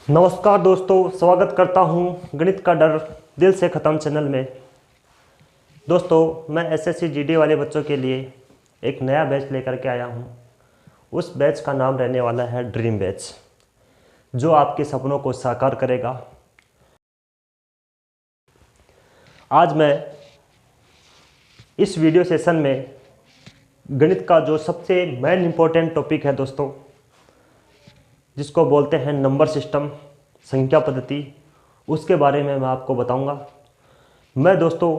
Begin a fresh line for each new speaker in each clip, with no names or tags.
नमस्कार दोस्तों, स्वागत करता हूं गणित का डर दिल से ख़त्म चैनल में। दोस्तों, मैं एसएससी जीडी वाले बच्चों के लिए एक नया बैच लेकर के आया हूं। उस बैच का नाम रहने वाला है ड्रीम बैच, जो आपके सपनों को साकार करेगा। आज मैं इस वीडियो सेशन में गणित का जो सबसे मेन इम्पोर्टेंट टॉपिक है दोस्तों, जिसको बोलते हैं नंबर सिस्टम, संख्या पद्धति, उसके बारे में मैं आपको बताऊंगा। मैं दोस्तों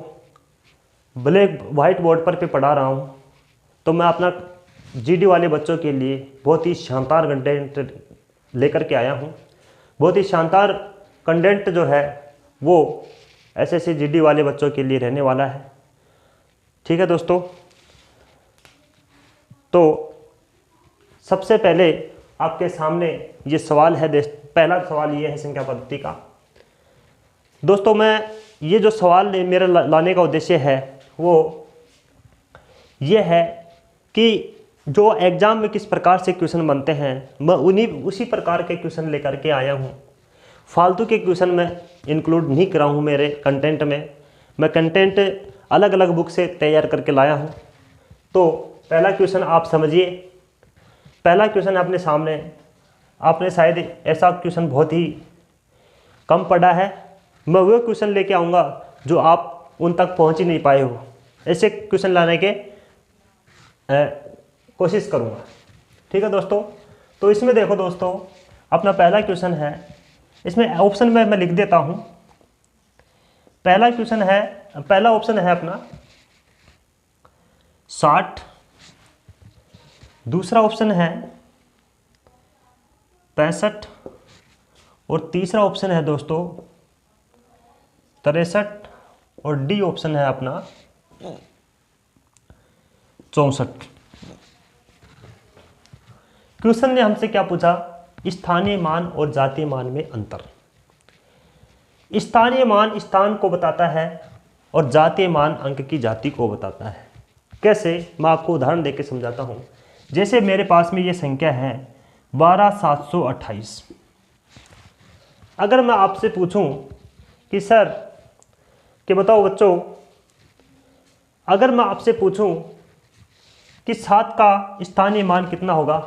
ब्लैक वाइट बोर्ड पर पढ़ा रहा हूं, तो मैं अपना जीडी वाले बच्चों के लिए बहुत ही शानदार कंटेंट लेकर के आया हूं। बहुत ही शानदार कंटेंट जो है वो एसएससी जीडी वाले बच्चों के लिए रहने वाला है। ठीक है दोस्तों, तो सबसे पहले आपके सामने ये सवाल है। पहला सवाल ये है संख्या पद्धति का। दोस्तों, मैं ये जो सवाल मेरा लाने का उद्देश्य है वो ये है कि जो एग्ज़ाम में किस प्रकार से क्वेश्चन बनते हैं, मैं उसी प्रकार के क्वेश्चन लेकर के आया हूँ। फालतू के क्वेश्चन मैं इंक्लूड नहीं करा हूँ मेरे कंटेंट में। मैं कंटेंट अलग अलग बुक से तैयार करके लाया हूँ। तो पहला क्वेश्चन आप समझिए। पहला क्वेश्चन अपने सामने, आपने शायद ऐसा क्वेश्चन बहुत ही कम पढ़ा है। मैं वो क्वेश्चन लेके आऊँगा जो आप उन तक पहुँच ही नहीं पाए हो। ऐसे क्वेश्चन लाने के कोशिश करूँगा। ठीक है दोस्तों, तो इसमें देखो दोस्तों, अपना पहला क्वेश्चन है। इसमें ऑप्शन में मैं लिख देता हूँ। पहला क्वेश्चन है, पहला ऑप्शन है अपना 60, दूसरा ऑप्शन है 65 और तीसरा ऑप्शन है दोस्तों 63 और डी ऑप्शन है अपना 64। क्वेश्चन ने हमसे क्या पूछा? स्थानीय मान और जातीय मान में अंतर। स्थानीय मान स्थान को बताता है और जातीय मान अंक की जाति को बताता है। कैसे? मैं आपको उदाहरण देकर समझाता हूँ। जैसे मेरे पास में ये संख्या है 12728। अगर मैं आपसे पूछूं कि सर कि बताओ बच्चों, अगर मैं आपसे पूछूं कि 7 का स्थानीय मान कितना होगा,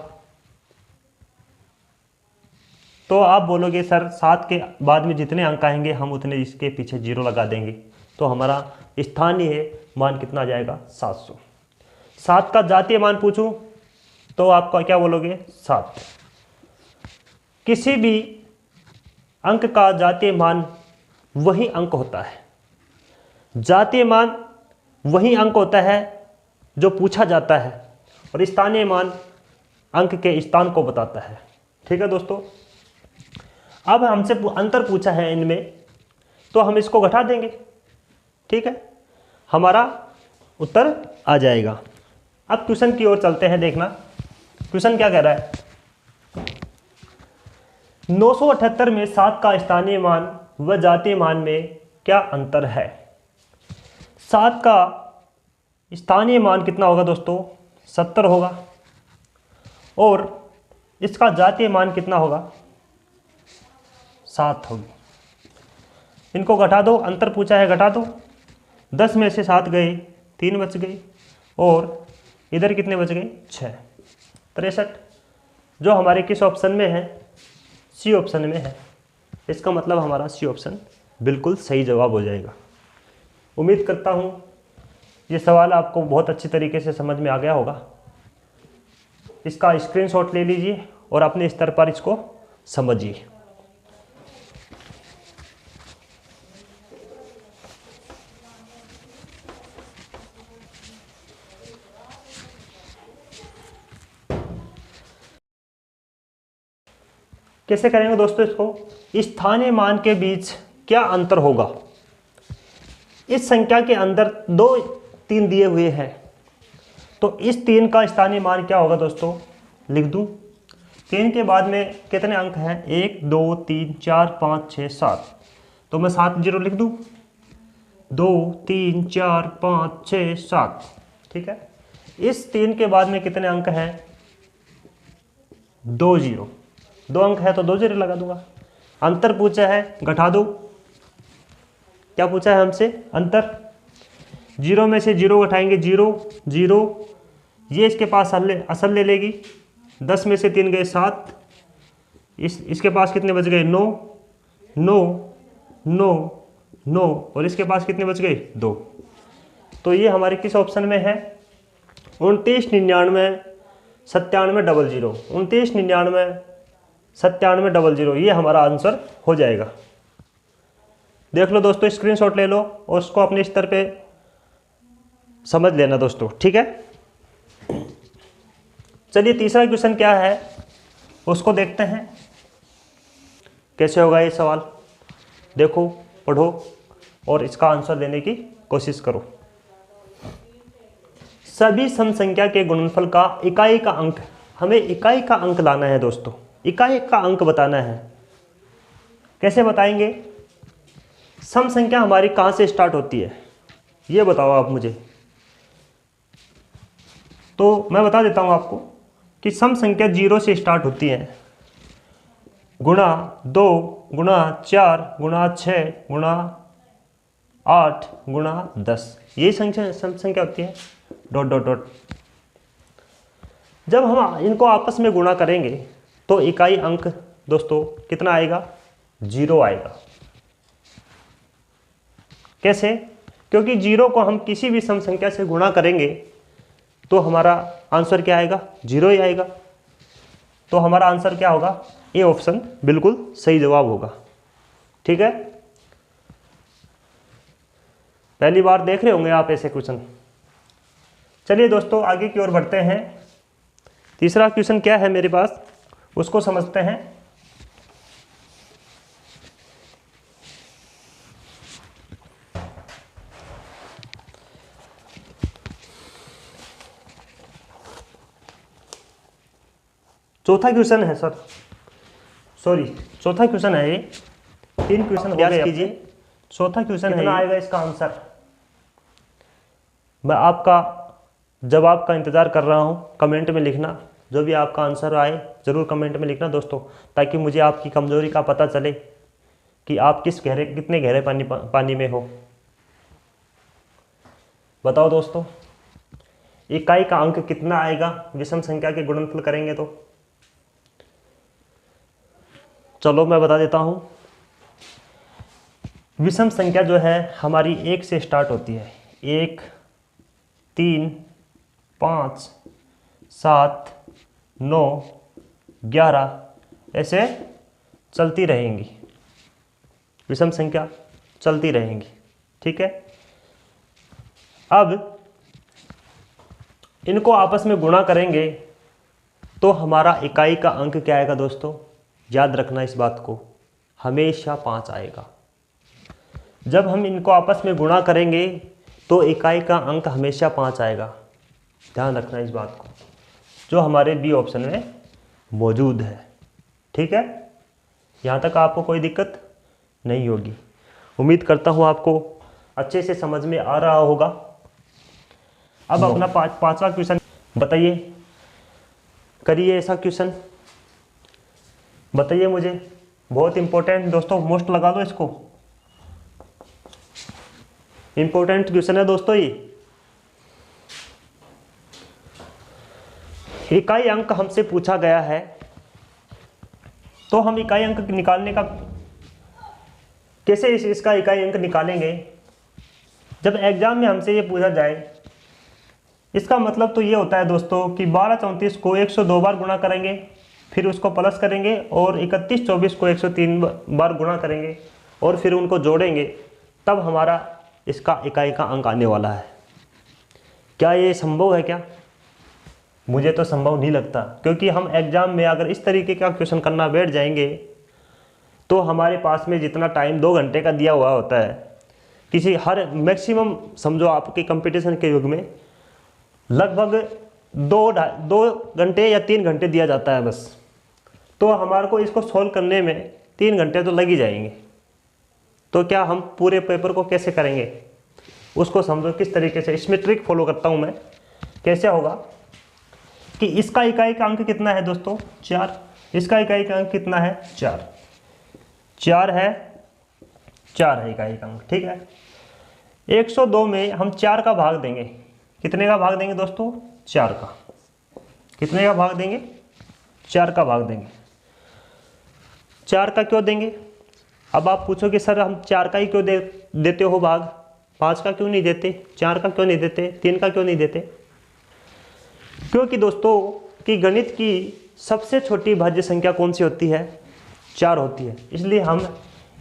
तो आप बोलोगे सर 7 के बाद में जितने अंक आएंगे हम उतने इसके पीछे 0 लगा देंगे, तो हमारा स्थानीय मान कितना आ जाएगा? 700। 7 का जातीय मान पूछूं तो आपका क्या बोलोगे? 7। किसी भी अंक का जातीय मान वही अंक होता है। जातीय मान वही अंक होता है जो पूछा जाता है, और स्थानीय मान अंक के स्थान को बताता है। ठीक है दोस्तों, अब हमसे अंतर पूछा है इनमें, तो हम इसको घटा देंगे। ठीक है, हमारा उत्तर आ जाएगा। अब क्वेश्चन की ओर चलते हैं। देखना क्वेश्चन क्या कह रहा है। 978 में 7 का स्थानीय मान व जातीय मान में क्या अंतर है? 7 का स्थानीय मान कितना होगा दोस्तों? 70 होगा। और इसका जातीय मान कितना होगा? 7 होगी। इनको घटा दो, अंतर पूछा है घटा दो। 10 में से 7 गए, 3 बच गए, और इधर कितने बच गए? 6। 63, जो हमारे किस ऑप्शन में है? सी ऑप्शन में है। इसका मतलब हमारा सी ऑप्शन बिल्कुल सही जवाब हो जाएगा। उम्मीद करता हूँ ये सवाल आपको बहुत अच्छी तरीके से समझ में आ गया होगा। इसका स्क्रीनशॉट ले लीजिए और अपने स्तर पर इसको समझिए। कैसे करेंगे दोस्तों इसको? स्थानीय मान के बीच क्या अंतर होगा? इस संख्या के अंदर 2 3 दिए हुए हैं, तो इस 3 का स्थानीय मान क्या होगा दोस्तों? लिख दूं। 3 के बाद में कितने अंक हैं? 1 2 3 4 5 6 7, तो मैं 7 0 लिख दूं। 2 3 4 5 6 7। ठीक है, इस 3 के बाद में कितने अंक हैं? 2 0। 2 अंक है तो 2 0 लगा दूंगा। अंतर पूछा है, घटा दो। क्या पूछा है हमसे? अंतर। 0 में से 0 घटाएंगे, 0 0, ये इसके पास असल ले लेगी। 10 में से 3 गए 7, इसके पास कितने बच गए? 9 9 9 9, और इसके पास कितने बच गए? 2। तो ये हमारे किस ऑप्शन में है? 29 99 97 00, 29 99 97 00, ये हमारा आंसर हो जाएगा। देख लो दोस्तों, स्क्रीनशॉट ले लो और उसको अपने स्तर पे समझ लेना दोस्तों, ठीक है। चलिए तीसरा क्वेश्चन क्या है उसको देखते हैं, कैसे होगा ये सवाल। देखो, पढ़ो और इसका आंसर देने की कोशिश करो। सभी सम संख्या के गुणनफल का इकाई का अंक, हमें इकाई का अंक लाना है दोस्तों, इकाई का अंक बताना है। कैसे बताएंगे? सम संख्या हमारी कहाँ से स्टार्ट होती है ये बताओ आप मुझे। तो मैं बता देता हूँ आपको कि सम संख्या 0 से स्टार्ट होती है, गुणा 2 गुणा 4 गुणा 6 गुणा 8 गुणा 10, यही संख्या सम संख्या होती है। Dot dot dot. जब हम इनको आपस में गुणा करेंगे तो इकाई अंक दोस्तों कितना आएगा? 0 आएगा। कैसे? क्योंकि 0 को हम किसी भी सम संख्या से गुणा करेंगे तो हमारा आंसर क्या आएगा? 0 ही आएगा। तो हमारा आंसर क्या होगा? ए ऑप्शन बिल्कुल सही जवाब होगा, ठीक है। पहली बार देख रहे होंगे आप ऐसे क्वेश्चन। चलिए दोस्तों आगे की ओर बढ़ते हैं। तीसरा क्वेश्चन क्या है मेरे पास उसको समझते हैं। चौथा क्वेश्चन है सर, सॉरी चौथा क्वेश्चन है ये, 3 क्वेश्चन अभ्यास कीजिए। चौथा क्वेश्चन है, कितना आएगा इसका आंसर? मैं आपका जवाब का इंतजार कर रहा हूं, कमेंट में लिखना। जो भी आपका आंसर आए जरूर कमेंट में लिखना दोस्तों, ताकि मुझे आपकी कमजोरी का पता चले कि आप कितने गहरे पानी में हो। बताओ दोस्तों, इकाई का अंक कितना आएगा विषम संख्या के गुणनफल करेंगे तो? चलो मैं बता देता हूं। विषम संख्या जो है हमारी 1 से स्टार्ट होती है। 1 3 5 7 9 11 ऐसे चलती रहेंगी, विषम संख्या चलती रहेंगी, ठीक है। अब इनको आपस में गुणा करेंगे तो हमारा इकाई का अंक क्या आएगा दोस्तों? याद रखना इस बात को, हमेशा 5 आएगा। जब हम इनको आपस में गुणा करेंगे तो इकाई का अंक हमेशा 5 आएगा। ध्यान रखना इस बात को, जो हमारे बी ऑप्शन में मौजूद है, ठीक है। यहाँ तक आपको कोई दिक्कत नहीं होगी। उम्मीद करता हूँ आपको अच्छे से समझ में आ रहा होगा। अब अपना पांचवा क्वेश्चन बताइए, करिए ऐसा क्वेश्चन, बताइए मुझे। बहुत इंपॉर्टेंट दोस्तों, मोस्ट लगा दो इसको, इंपॉर्टेंट क्वेश्चन है दोस्तों ये। इकाई अंक हमसे पूछा गया है तो हम इकाई अंक निकालने का कैसे इसका इकाई अंक निकालेंगे? जब एग्जाम में हमसे ये पूछा जाए, इसका मतलब तो ये होता है दोस्तों कि 12 34 को 102 बार गुणा करेंगे, फिर उसको प्लस करेंगे, और 31 24 को 103 बार गुणा करेंगे और फिर उनको जोड़ेंगे, तब हमारा इसका इकाई का अंक आने वाला है। क्या ये संभव है क्या? मुझे तो संभव नहीं लगता, क्योंकि हम एग्जाम में अगर इस तरीके का क्वेश्चन करना बैठ जाएंगे तो हमारे पास में जितना टाइम 2 घंटे का दिया हुआ होता है, किसी हर मैक्सिमम समझो आपके कंपटीशन के युग में लगभग 2 घंटे या 3 घंटे दिया जाता है बस। तो हमारे को इसको सॉल्व करने में 3 घंटे तो लग ही जाएंगे। तो क्या हम पूरे पेपर को कैसे करेंगे उसको समझो किस तरीके से। इसमें ट्रिक फॉलो करता हूं मैं। कैसे होगा कि इसका इकाई का अंक कितना है दोस्तों? 4। इसका इकाई का अंक कितना है? 4। 4 है, 4 है इकाई का अंक, ठीक है। 102 में हम 4 का भाग देंगे, कितने का भाग देंगे दोस्तों? 4 का। कितने का भाग देंगे? 4 का भाग देंगे। 4 का क्यों देंगे? अब आप पूछोगे सर हम 4 का ही क्यों देते हो भाग, 5 का क्यों नहीं देते, 4 का क्यों नहीं देते, 3 का क्यों नहीं देते? क्योंकि दोस्तों कि गणित की सबसे छोटी भाज्य संख्या कौन सी होती है? 4 होती है, इसलिए हम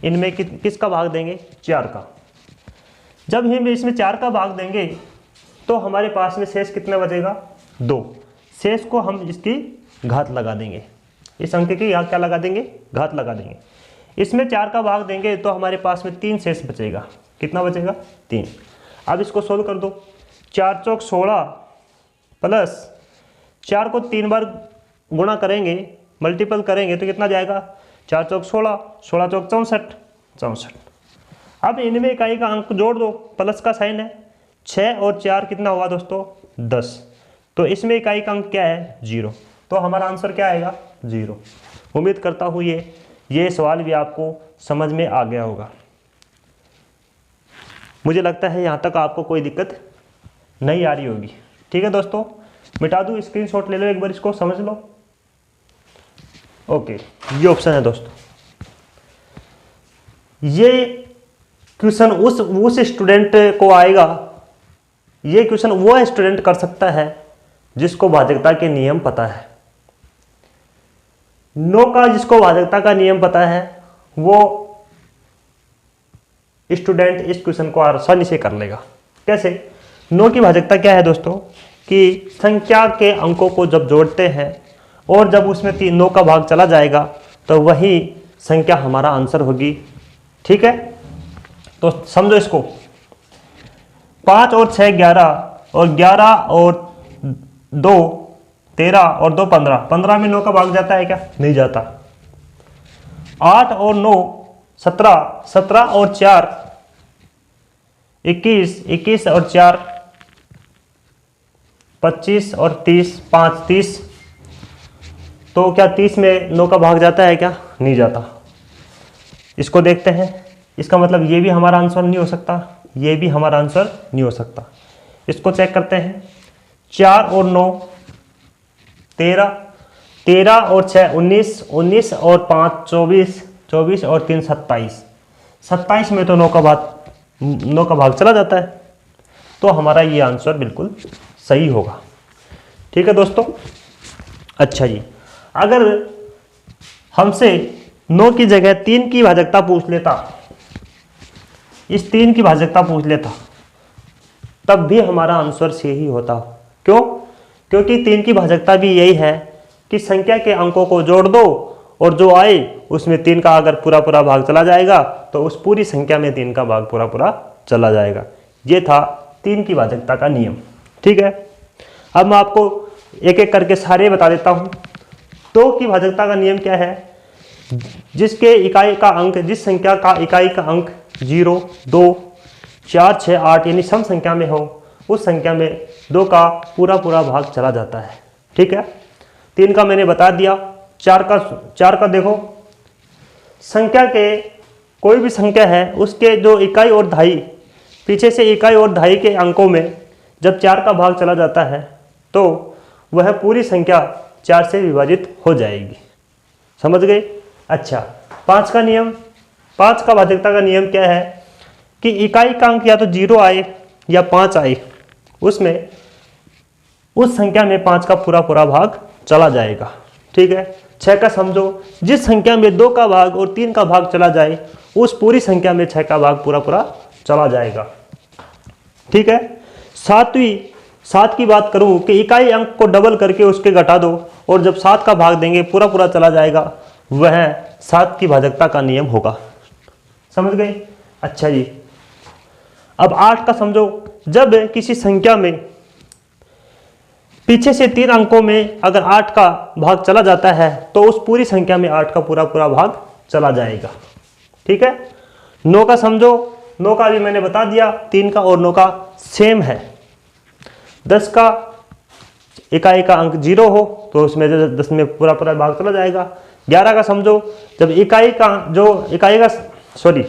इनमें किसका भाग देंगे? 4 का। जब हम इसमें 4 का भाग देंगे तो हमारे पास में शेष कितना बचेगा? 2। शेष को हम इसकी घात लगा देंगे, इस अंक की यहाँ क्या लगा देंगे? घात लगा देंगे। इसमें 4 का भाग देंगे तो हमारे पास में 3 शेष बचेगा। कितना बचेगा? 3। अब इसको सोल्व कर दो। 4 चौक 16 प्लस 4 को 3 बार गुणा करेंगे, मल्टीपल करेंगे तो कितना जाएगा? 4 चौक 16, 16 चौक 64, 64। अब इनमें इकाई का अंक जोड़ दो, प्लस का साइन है। 6 और 4 कितना हुआ दोस्तों? 10। तो इसमें इकाई का अंक क्या है? 0। तो हमारा आंसर क्या आएगा? 0। उम्मीद करता हूँ ये सवाल भी आपको समझ में आ गया होगा। मुझे लगता है यहाँ तक आपको कोई दिक्कत नहीं आ रही होगी। ठीक है दोस्तों, मिटा दूँ, स्क्रीनशॉट ले लो एक बार, इसको समझ लो। ओके, ये ऑप्शन है दोस्तों। ये क्वेश्चन उस स्टूडेंट को आएगा, ये क्वेश्चन वो स्टूडेंट कर सकता है जिसको भाजकता के नियम पता है। नो का जिसको भाजकता का नियम पता है वो स्टूडेंट इस क्वेश्चन को आसानी से कर लेगा। कैसे? नो की भाजकता क्या है दोस्तों कि संख्या के अंकों को जब जोड़ते हैं और जब उसमें 9 का भाग चला जाएगा तो वही संख्या हमारा आंसर होगी। ठीक है, तो समझो इसको। 5 और 6 11 और 11 और 2 13 और 2 15, 15 में 9 का भाग जाता है क्या? नहीं जाता। 8 और 9 17, 17 और 4 21, 21 और 4 25 और 30, 5 30। तो क्या 30 में 9 का भाग जाता है क्या? नहीं जाता। इसको देखते हैं, इसका मतलब ये भी हमारा आंसर नहीं हो सकता, ये भी हमारा आंसर नहीं हो सकता। इसको चेक करते हैं। 4 और 9 13, 13 और 6 19, 19 और 5 24, 24 और 3 27, 27 में तो 9 का भाग चला जाता है, तो हमारा ये आंसर बिल्कुल सही होगा। ठीक है दोस्तों। अच्छा जी, अगर हमसे 9 की जगह 3 की भाजकता पूछ लेता, इस 3 की भाजकता पूछ लेता, तब भी हमारा आंसर सही होता। क्यों? क्योंकि 3 की भाजकता भी यही है कि संख्या के अंकों को जोड़ दो और जो आए उसमें 3 का अगर पूरा पूरा भाग चला जाएगा तो उस पूरी संख्या में 3 का भाग पूरा पूरा चला जाएगा। ये था 3 की भाजकता का नियम। ठीक है, अब मैं आपको एक एक करके सारे बता देता हूँ। 2 की भाजकता का नियम क्या है? जिसके इकाई का अंक, जिस संख्या का इकाई का अंक 0, 2, 4, 6, 8 यानी सम संख्या में हो, उस संख्या में 2 का पूरा पूरा भाग चला जाता है। ठीक है, 3 का मैंने बता दिया। 4 का देखो, संख्या के कोई भी संख्या है उसके जो इकाई और दहाई, पीछे से इकाई और दहाई के अंकों में जब 4 का भाग चला जाता है तो वह पूरी संख्या 4 से विभाजित हो जाएगी। समझ गए? अच्छा, 5 का नियम, 5 का भाजकता का नियम क्या है कि इकाई का अंक या तो 0 आए या 5 आए, उसमें उस संख्या में 5 का पूरा पूरा भाग चला जाएगा। ठीक है। 6 का समझो, जिस संख्या में 2 का भाग और 3 का भाग चला जाए उस पूरी संख्या में 6 का भाग पूरा पूरा चला जाएगा। ठीक है। 7 की बात करूं कि इकाई अंक को डबल करके उसके घटा दो और जब 7 का भाग देंगे पूरा पूरा चला जाएगा, वह 7 की भाजकता का नियम होगा। समझ गए? अच्छा जी, अब 8 का समझो, जब किसी संख्या में पीछे से 3 अंकों में अगर 8 का भाग चला जाता है तो उस पूरी संख्या में 8 का पूरा पूरा भाग चला जाएगा। ठीक है। 9 का समझो, 9 का भी मैंने बता दिया, 3 का और 9 का सेम है। 10 का इकाई का अंक 0 हो तो उसमें 10 में पूरा पूरा भाग चला जाएगा। 11 का समझो, जब इकाई का सॉरी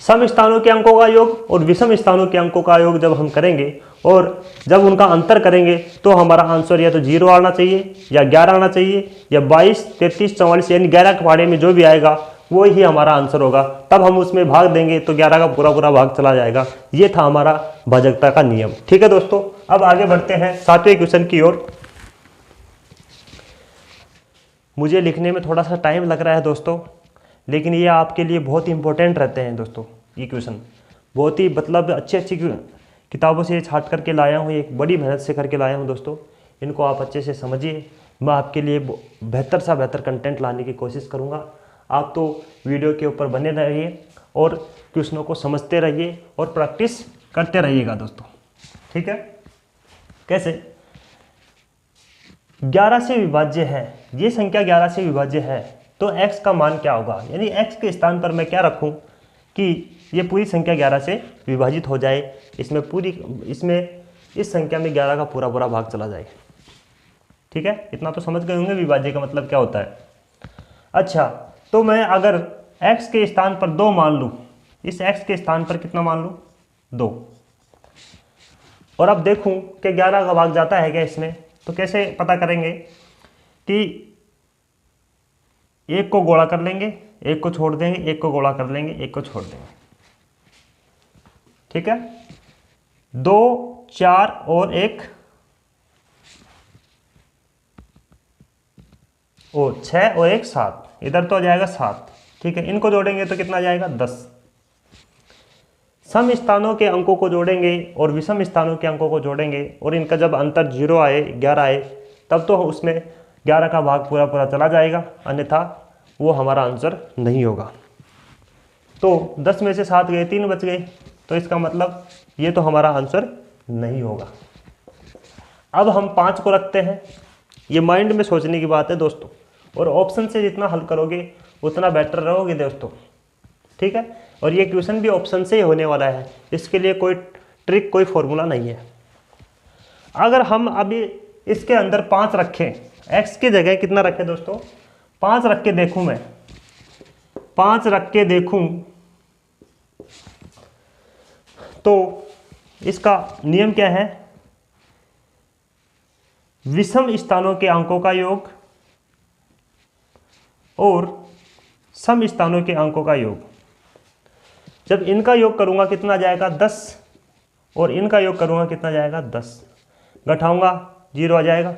सम स्थानों के अंकों का योग और विषम स्थानों के अंकों का योग जब हम करेंगे और जब उनका अंतर करेंगे तो हमारा आंसर या तो 0 आना चाहिए या 11 आना चाहिए या 22, 33, 44 यानी 11 के पहाड़े में जो भी आएगा वो ही हमारा आंसर होगा। तब हम उसमें भाग देंगे तो 11 का पूरा पूरा भाग चला जाएगा। ये था हमारा भाजकता का नियम। ठीक है दोस्तों, अब आगे बढ़ते हैं 7वें क्वेश्चन की ओर। मुझे लिखने में थोड़ा सा टाइम लग रहा है दोस्तों, लेकिन ये आपके लिए बहुत इंपॉर्टेंट रहते हैं दोस्तों। ये क्वेश्चन बहुत ही मतलब अच्छी किताबों से छाट करके लाया हूँ, एक बड़ी मेहनत से करके लाया हूँ दोस्तों। इनको आप अच्छे से समझिए, मैं आपके लिए बेहतर सा बेहतर कंटेंट लाने की कोशिश करूँगा। आप तो वीडियो के ऊपर बने रहिए और क्वेश्चनों को समझते रहिए और प्रैक्टिस करते रहिएगा दोस्तों। ठीक है, कैसे 11 से विभाज्य है, ये संख्या 11 से विभाज्य है तो x का मान क्या होगा, यानी x के स्थान पर मैं क्या रखूं कि ये पूरी संख्या 11 से विभाजित हो जाए, इसमें इस संख्या में 11 का पूरा पूरा भाग चला जाए। ठीक है, इतना तो समझ गए होंगे विभाज्य का मतलब क्या होता है। अच्छा, तो मैं अगर x के स्थान पर 2 मान लूँ, इस x के स्थान पर कितना मान लूँ 2, और अब देखूं कि 11 का भाग जाता है क्या इसमें, तो कैसे पता करेंगे कि एक को गोला कर लेंगे, एक को छोड़ देंगे, एक को गोला कर लेंगे, एक को छोड़ देंगे। ठीक है, 2, 4 और 1 और 6 और 1 7, इधर तो आ जाएगा 7। ठीक है, इनको जोड़ेंगे तो कितना जाएगा 10। सम स्थानों के अंकों को जोड़ेंगे और विषम स्थानों के अंकों को जोड़ेंगे और इनका जब अंतर 0 आए 11 आए तब तो उसमें 11 का भाग पूरा पूरा चला जाएगा, अन्यथा वो हमारा आंसर नहीं होगा। तो 10 में से 7 गए, 3 बच गए, तो इसका मतलब ये तो हमारा आंसर नहीं होगा। अब हम 5 को रखते हैं। ये माइंड में सोचने की बात है दोस्तों, और ऑप्शन से जितना हल करोगे उतना बेटर रहोगे दोस्तों। ठीक है, और ये क्वेश्चन भी ऑप्शन से ही होने वाला है, इसके लिए कोई ट्रिक कोई फॉर्मूला नहीं है। अगर हम अभी इसके अंदर 5 रखें, x की जगह कितना रखें दोस्तों 5 रख के देखूं, मैं 5 रख के देखूं तो इसका नियम क्या है, विषम स्थानों के अंकों का योग और सम स्थानों के अंकों का योग। जब इनका योग करूंगा कितना जाएगा 10, और इनका योग करूंगा कितना जाएगा 10, घटाऊंगा 0 आ जाएगा,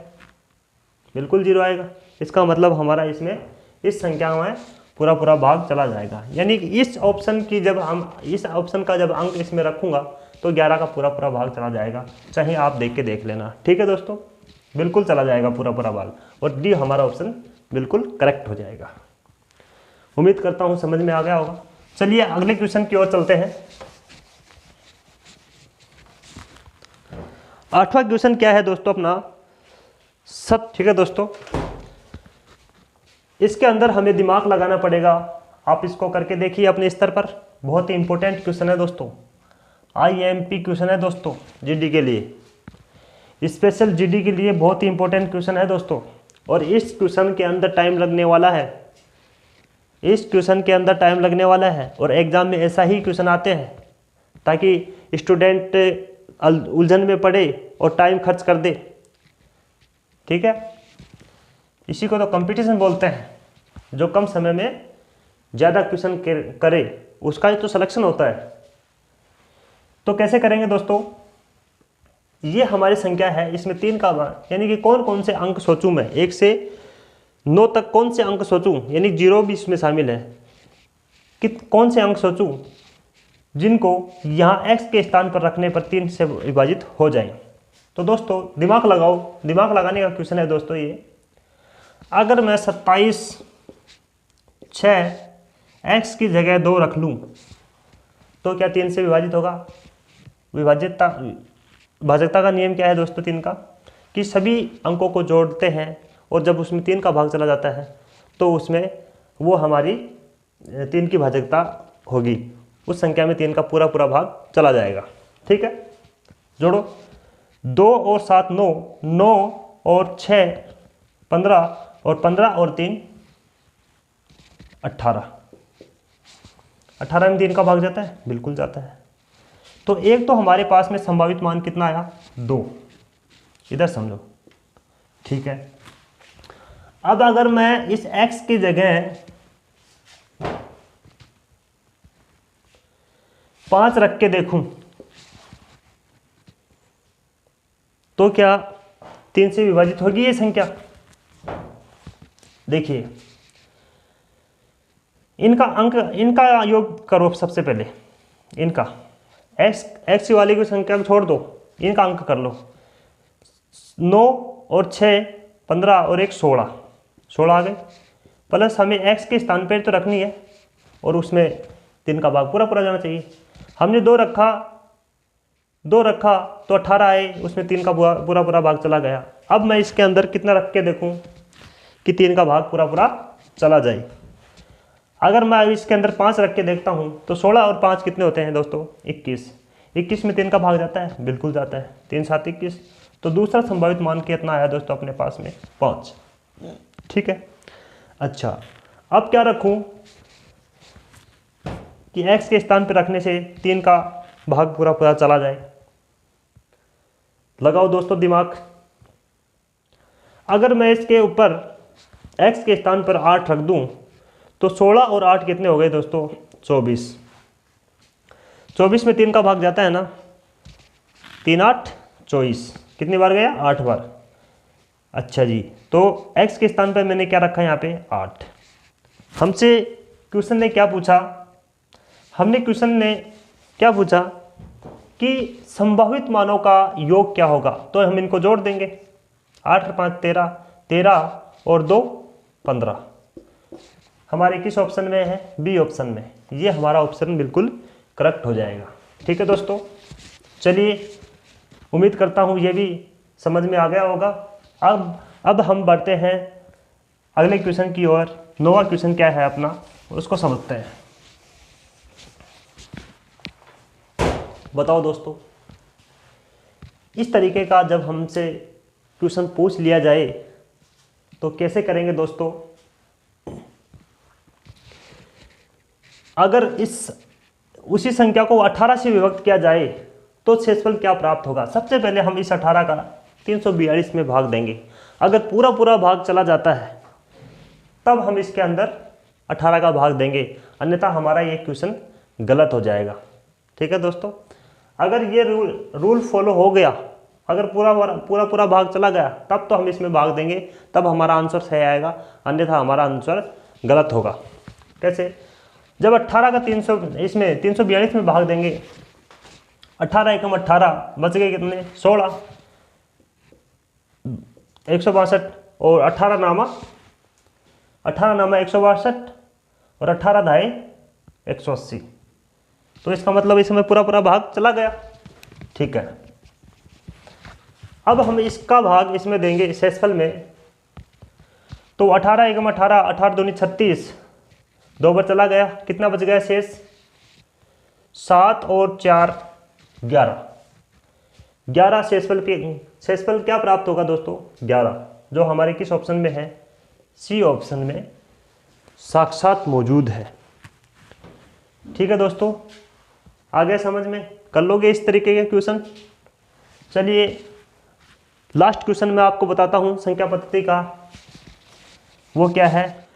बिल्कुल 0 आएगा। इसका मतलब हमारा इसमें इस संख्या में पूरा पूरा भाग चला जाएगा, यानी कि इस ऑप्शन की जब हम इस ऑप्शन का जब अंक इसमें रखूंगा तो 11 का पूरा पूरा भाग चला जाएगा, चाहे आप देख लेना। ठीक है दोस्तों, बिल्कुल चला जाएगा पूरा पूरा भाग, और डी हमारा ऑप्शन बिल्कुल करेक्ट हो जाएगा। उम्मीद करता हूँ समझ में आ गया होगा। चलिए अगले क्वेश्चन की ओर चलते हैं। 8वां क्वेश्चन क्या है दोस्तों अपना ठीक है दोस्तों, इसके अंदर हमें दिमाग लगाना पड़ेगा। आप इसको करके देखिए अपने स्तर पर, बहुत ही इंपॉर्टेंट क्वेश्चन है दोस्तों, IMP क्वेश्चन है दोस्तों, जीडी के लिए, स्पेशल जीडी के लिए बहुत ही इंपॉर्टेंट क्वेश्चन है दोस्तों। और इस क्वेश्चन के अंदर टाइम लगने वाला है, इस क्वेश्चन के अंदर टाइम लगने वाला है, और एग्जाम में ऐसा ही क्वेश्चन आते हैं ताकि स्टूडेंट उलझन में पड़े और टाइम खर्च कर दे। ठीक है, इसी को तो कंपटीशन बोलते हैं, जो कम समय में ज़्यादा क्वेश्चन करे उसका ही तो सिलेक्शन होता है। तो कैसे करेंगे दोस्तों, ये हमारी संख्या है, इसमें 3 का यानी कि कौन कौन से अंक सोचूं मैं, 1 से 9 तक कौन से अंक सोचूं, यानी 0 भी इसमें शामिल है, कि कौन से अंक सोचूं जिनको यहाँ x के स्थान पर रखने पर 3 से विभाजित हो जाएं। तो दोस्तों दिमाग लगाओ, दिमाग लगाने का क्वेश्चन है दोस्तों ये। अगर मैं 27 6 x की जगह 2 रख लूँ तो क्या 3 से विभाजित होगा। भाजकता का नियम क्या है दोस्तों 3 का, कि सभी अंकों को जोड़ते हैं और जब उसमें 3 का भाग चला जाता है तो उसमें वो हमारी 3 की भाजकता होगी, उस संख्या में 3 का पूरा पूरा भाग चला जाएगा। ठीक है, जोड़ो 2 और 7 9, 9 और 6 15, और 15 और 3 18। 18 में 3 का भाग जाता है, बिल्कुल जाता है। तो एक तो हमारे पास में संभावित मान कितना आया, 2। इधर समझो, ठीक है। अब अगर मैं इस x की जगह 5 रख के देखूं तो क्या 3 से विभाजित होगी ये संख्या? देखिए, इनका योग करो सबसे पहले। इनका x वाली की संख्या को छोड़ दो, इनका अंक कर लो। 9 और 6 15 और 1 16 आ गए। प्लस हमें x के स्थान पर तो रखनी है और उसमें 3 का भाग पूरा पूरा जाना चाहिए। हमने 2 रखा तो 18 आए, उसमें 3 का पूरा पूरा भाग चला गया। अब मैं इसके अंदर कितना रख के देखूं कि 3 का भाग पूरा पूरा चला जाए। अगर मैं इसके अंदर 5 रख के देखता हूं तो 16 और 5 कितने होते हैं दोस्तों, 21। 21 में 3 का भाग जाता है, बिल्कुल जाता है, 3 7 21। तो दूसरा संभावित मान कितना आया दोस्तों अपने पास में, 5। ठीक है। अच्छा, अब क्या रखूं कि x के स्थान पर रखने से 3 का भाग पूरा पूरा चला जाए। लगाओ दोस्तों दिमाग। अगर मैं इसके ऊपर x के स्थान पर 8 रख दूं तो 16 और 8 कितने हो गए दोस्तों, 24। 24 में 3 का भाग जाता है ना, 3 8 24। कितनी बार गया, 8 बार। अच्छा जी, तो x के स्थान पर मैंने क्या रखा है यहाँ पे, 8। हमसे क्वेश्चन ने क्या पूछा, क्वेश्चन ने क्या पूछा कि संभावित मानों का योग क्या होगा, तो हम इनको जोड़ देंगे। 8 और 5 13, 13 और 2 15। हमारे किस ऑप्शन में है, बी ऑप्शन में। ये हमारा ऑप्शन बिल्कुल करेक्ट हो जाएगा। ठीक है दोस्तों, चलिए उम्मीद करता हूँ ये भी समझ में आ गया होगा। अब हम बढ़ते हैं अगले क्वेश्चन की ओर। 9वां क्वेश्चन क्या है अपना, उसको समझते हैं। बताओ दोस्तों, इस तरीके का जब हमसे क्वेश्चन पूछ लिया जाए तो कैसे करेंगे दोस्तों। अगर उसी संख्या को 18 से विभक्त किया जाए तो शेषफल क्या प्राप्त होगा। सबसे पहले हम इस 18 का 342 में भाग देंगे। अगर पूरा पूरा भाग चला जाता है तब हम इसके अंदर 18 का भाग देंगे, अन्यथा हमारा ये क्वेश्चन गलत हो जाएगा। ठीक है दोस्तों, अगर ये रूल फॉलो हो गया, अगर पूरा भाग चला गया तब तो हम इसमें भाग देंगे, तब हमारा आंसर सही आएगा, अन्यथा हमारा आंसर गलत होगा। कैसे, जब 18 का 342 में भाग देंगे, 18 एकम 18 बच गए कितने, 16, 162 और 18 नामा 162 और 18 दाए 180। तो इसका मतलब इसमें पूरा भाग चला गया। ठीक है, अब हम इसका भाग इसमें देंगे शेषफल में। तो 18 एकम 18, 18 दूनी 36, 2 बार चला गया, कितना बच गया शेष, 7 और 4 11। 11 शेषफल क्या प्राप्त होगा दोस्तों, 11, जो हमारे किस ऑप्शन में है, सी ऑप्शन में साक्षात मौजूद है। ठीक है दोस्तों, आगे समझ में कर लोगे इस तरीके के क्वेश्चन। चलिए लास्ट क्वेश्चन मैं आपको बताता हूं संख्या पद्धति का, वो क्या है।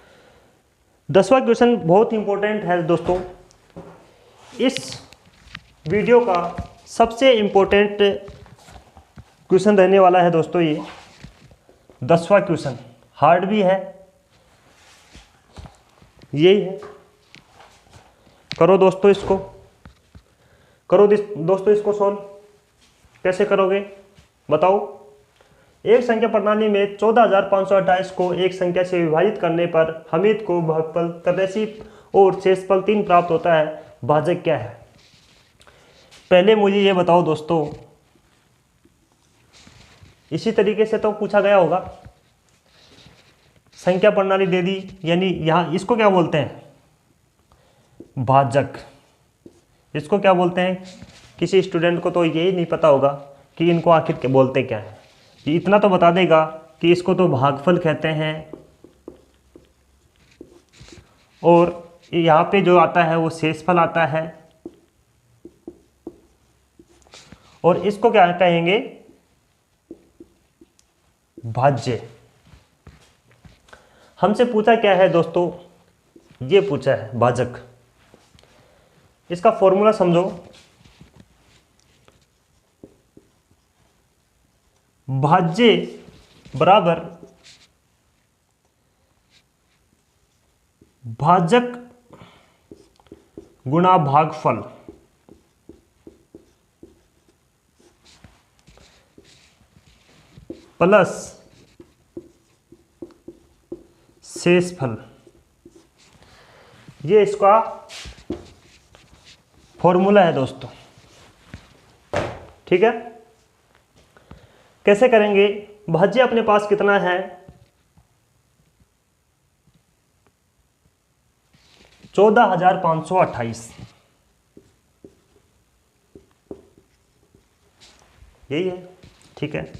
10वां क्वेश्चन बहुत इंपॉर्टेंट है दोस्तों। इस वीडियो का सबसे इंपॉर्टेंट क्वेश्चन रहने वाला है दोस्तों ये 10वां क्वेश्चन। हार्ड भी है, यही है। करो दोस्तों इसको, इसको सोल्व। कैसे करोगे बताओ। एक संख्या प्रणाली में 14,528 को एक संख्या से विभाजित करने पर हमीद को भागफल 83 और शेषफल 3 प्राप्त होता है। भाजक क्या है। पहले मुझे ये बताओ दोस्तों, इसी तरीके से तो पूछा गया होगा। संख्या प्रणाली दे दी, यानी यहां इसको क्या बोलते हैं, भाजक। इसको क्या बोलते हैं, किसी स्टूडेंट को तो यही नहीं पता होगा कि इनको आखिर के बोलते क्या है। ये इतना तो बता देगा कि इसको तो भागफल कहते हैं और यहाँ पे जो आता है वो शेषफल आता है, और इसको क्या कहेंगे, भाज्य। हमसे पूछा क्या है दोस्तों, ये पूछा है भाजक। इसका फॉर्मूला समझो, भाज्य बराबर भाजक गुणा भागफल प्लस शेषफल। ये इसका फॉर्मूला है दोस्तों। ठीक है, कैसे करेंगे, भाज्य अपने पास कितना है, 14,528, यही है। ठीक है,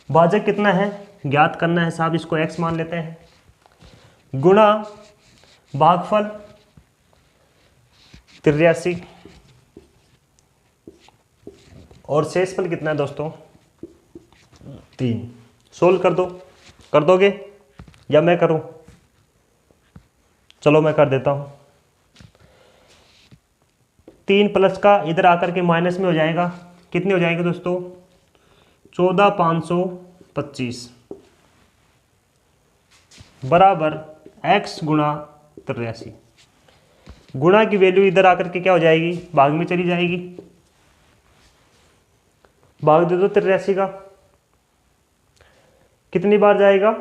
भाजक कितना है ज्ञात करना है साहब, इसको x मान लेते हैं, गुणा भागफल 83, और शेषफल कितना है दोस्तों 3। सोल्व कर दो, कर दोगे या मैं करूं, चलो मैं कर देता हूं। 3 प्लस का इधर आकर के माइनस में हो जाएगा, कितने हो जाएंगे दोस्तों 14,525 बराबर x गुणा 83। गुणा की वैल्यू इधर आकर के क्या हो जाएगी, भाग में चली जाएगी, भाग दे दो 83 का, कितनी बार जाएगा,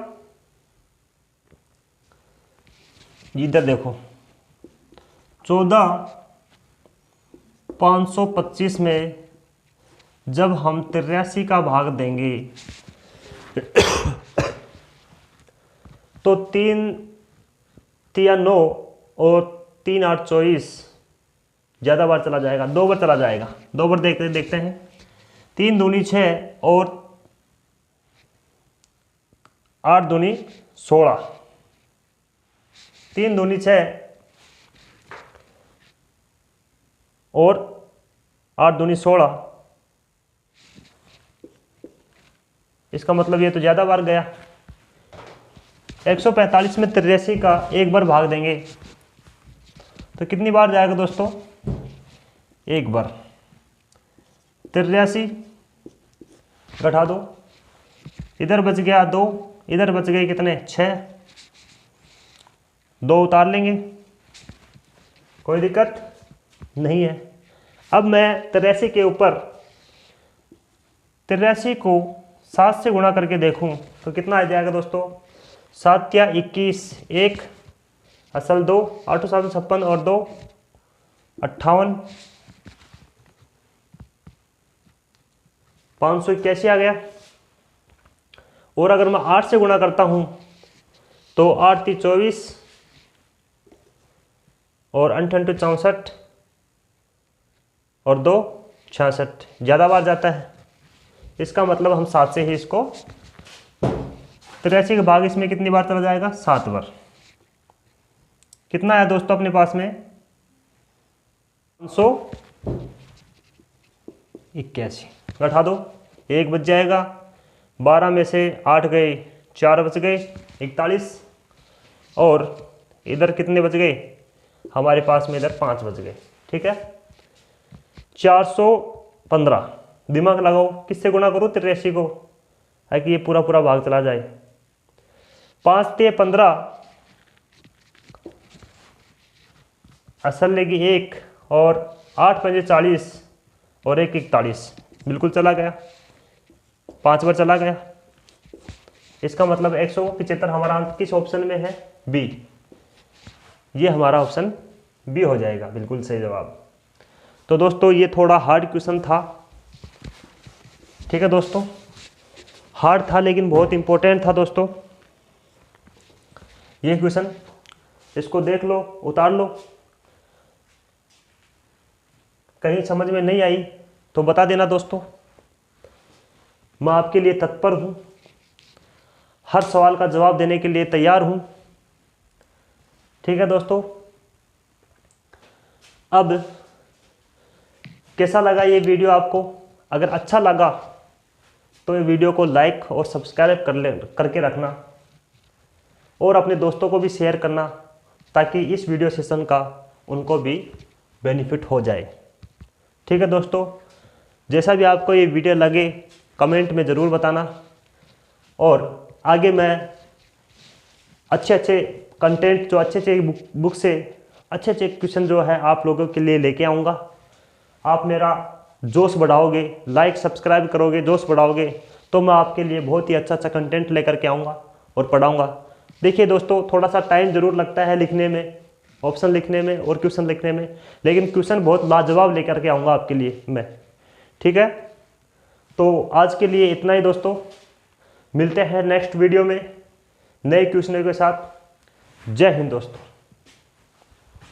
इधर देखो 14,525 में जब हम 83 का भाग देंगे तो 3 तिया 9 और 3 8 24, ज़्यादा बार चला जाएगा, 2 बार चला जाएगा, 2 बार देखते हैं। 3 दूनी 6 और 8 दूनी 16, 3 दूनी 6 और 8 दूनी 16, इसका मतलब ये तो ज़्यादा बार गया। 145 में 83 का एक बार भाग देंगे तो कितनी बार जाएगा दोस्तों, एक बार। 83 घटा दो, इधर बच गया 2, इधर बच गए कितने 6, 2 उतार लेंगे, कोई दिक्कत नहीं है। अब मैं 83 के ऊपर 83 को 7 से गुणा करके देखूं तो कितना आ जाएगा दोस्तों, 7 या 21, 1 असल 2, 8 7 56 और 2 58, 581 आ गया। और अगर मैं 8 से गुणा करता हूं तो 8 3 24 और 8 8 64 और 2 66, ज़्यादा बार जाता है। इसका मतलब हम 7 से ही इसको 83 का भाग इसमें कितनी बार चला जाएगा, 7 बार। कितना है दोस्तों अपने पास में 581, घटा दो, 1 बच जाएगा, 12 में से 8 गए, 4 बच गए 41, और इधर कितने बच गए हमारे पास में, इधर 5 बच गए। ठीक है, 415, दिमाग लगाओ, किससे गुणा करो 83 को, है कि ये पूरा पूरा भाग चला जाए। 5 ते 15, असल लेगी 1, और 8 पंजे 40 और 1 41, बिल्कुल चला गया, 5 बार चला गया। इसका मतलब 175 हमारा किस ऑप्शन में है, बी। ये हमारा ऑप्शन बी हो जाएगा, बिल्कुल सही जवाब। तो दोस्तों ये थोड़ा हार्ड क्वेश्चन था। ठीक है दोस्तों, हार्ड था लेकिन बहुत इंपॉर्टेंट था दोस्तों ये क्वेश्चन। इसको देख लो, उतार लो, कहीं समझ में नहीं आई तो बता देना दोस्तों, मैं आपके लिए तत्पर हूं, हर सवाल का जवाब देने के लिए तैयार हूं। ठीक है दोस्तों, अब कैसा लगा ये वीडियो आपको? अगर अच्छा लगा तो ये वीडियो को लाइक और सब्सक्राइब करके रखना और अपने दोस्तों को भी शेयर करना, ताकि इस वीडियो सेशन का उनको भी बेनिफिट हो जाए। ठीक है दोस्तों, जैसा भी आपको ये वीडियो लगे कमेंट में ज़रूर बताना, और आगे मैं अच्छे अच्छे कंटेंट जो अच्छे बुक से अच्छे क्वेश्चन जो है आप लोगों के लिए लेके आऊँगा। आप मेरा जोश बढ़ाओगे, लाइक सब्सक्राइब करोगे, जोश बढ़ाओगे, तो मैं आपके लिए बहुत ही अच्छा कंटेंट लेकर के आऊँगा और पढ़ाऊँगा। देखिए दोस्तों, थोड़ा सा टाइम ज़रूर लगता है लिखने में, ऑप्शन लिखने में और क्वेश्चन लिखने में, लेकिन क्वेश्चन बहुत लाजवाब लेकर के आऊँगा आपके लिए मैं। ठीक है, तो आज के लिए इतना ही दोस्तों, मिलते हैं नेक्स्ट वीडियो में नए क्वेश्चनों के साथ। जय हिंद दोस्तों।